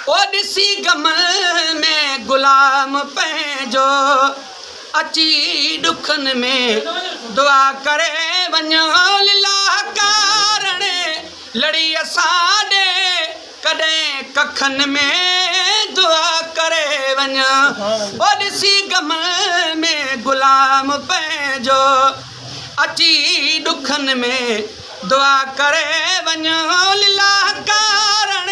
ओ ॾिसी गमल में गुलाम पंहिंजो अची ॾुखनि में दुआ करे वञो लीला कारण लड़ी असां ॾे कॾहिं कखनि में दुआ करे वञो ओ ॾिसी गमल में गुलाम पंहिंजो अची ॾुखनि में दुआ करे वञो लीला कारण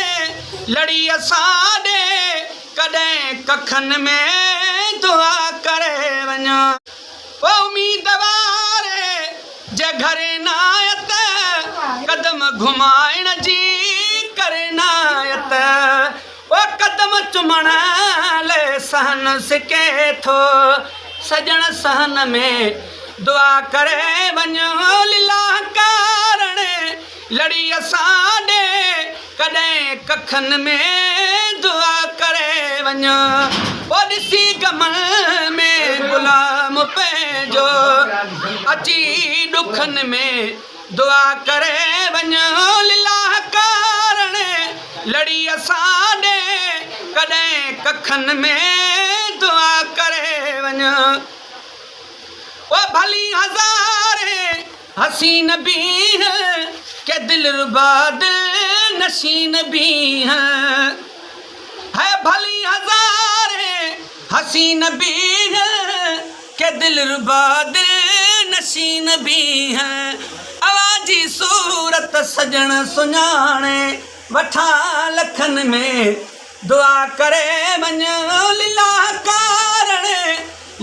लड़ी असां ॾे कॾहिं कखनि में दुआ करे वञो ओ उम्मीदवार जे घर नायत कदम घुमाइण जी करे नायत ओ कदम चुमण लाइ सहन सिके थो सजण सहन में दुआ करे वञो लीला कारण लड़ी असां ॾे कॾहिं कखनि में दुआ करे वञो ओ ॾिसी गमल में गुलाम पंहिंजो अची ॾुखनि में दुआ करे वञो लीला कारण लड़ी असां ॾे कॾहिं कखनि में दुआ करे वञो ओ भली हज़ारे हसीन भी हैं के दिलरुबा दिल नशीन भी हैं है भली हज़ारे हसीन भी हैं के दिलरुबा दिल नशीन भी हैं आवाजी सूरत सजण सुञाणे वठा लखनि में दुआ करे वञो लीला कारण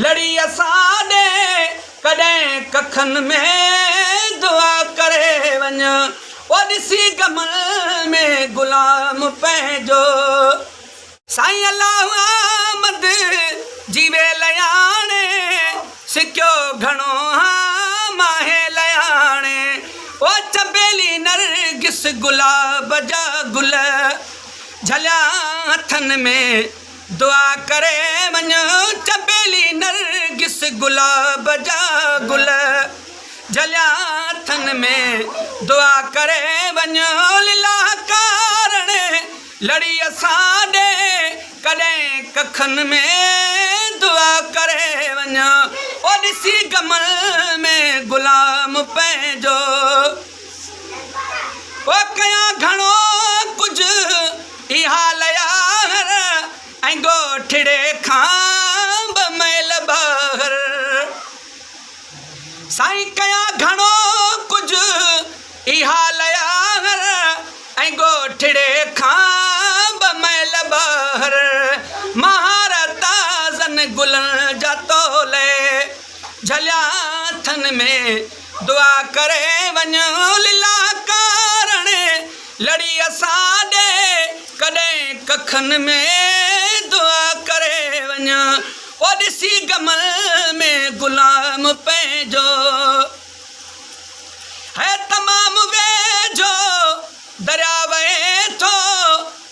लड़ी असां ॾे कॾहिं कखनि में दुआ करे वञो ओ ॾिसी गमल में गुलाम पंहिंजो साईं अलाह आमद जीवे लयाणे सिकियो घणो माहे लयाणे ओ चबेली नरगिस गुलाब जा गुल झलिया हथनि में दुआ करे वञो चबेली नरगिस गुलाब जा गुल झलिया हथनि में दुआ करे वञो लीला कारण लड़ी असां ॾे कॾहिं कखनि में दुआ करे वञो ओ ॾिसी गमल में गुलाम पंहिंजो ओ कयां घणो कुझु इहा लयार ऐं ॻोठड़े खां ब मैल ॿाहिर साईं कयां घणो कुझु इहा लयार ऐं ॻोठड़े खां ब मैल ॿाहिर महारताज़नि गुलनि जा तोले झलिया हथनि में दुआ करे वञो लीला कारण लड़ी असां ॾे कॾहिं कखनि में दुआ करे वञो ओ ॾिसी गमल में गुलाम पंहिंजो है तमामु वेझो दरिया वहे थो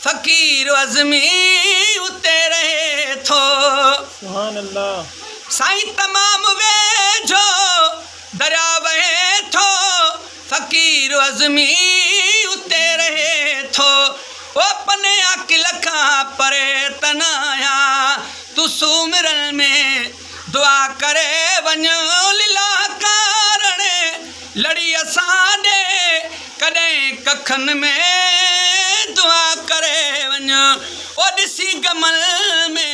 फ़क़ीर अज़मी उते रहे थो सुभान अल्लाह साईं तमामु वेझो दरिया वहे थो फ़क़ीर अज़मी उते रहे थो ओ पने अकिल खां परे तनाया तू सुमिरन में दुआ करे वञो लीला कारण लड़ी असां ॾे कॾहिं कखनि में दुआ करे वञो ओ ॾिसी गमल में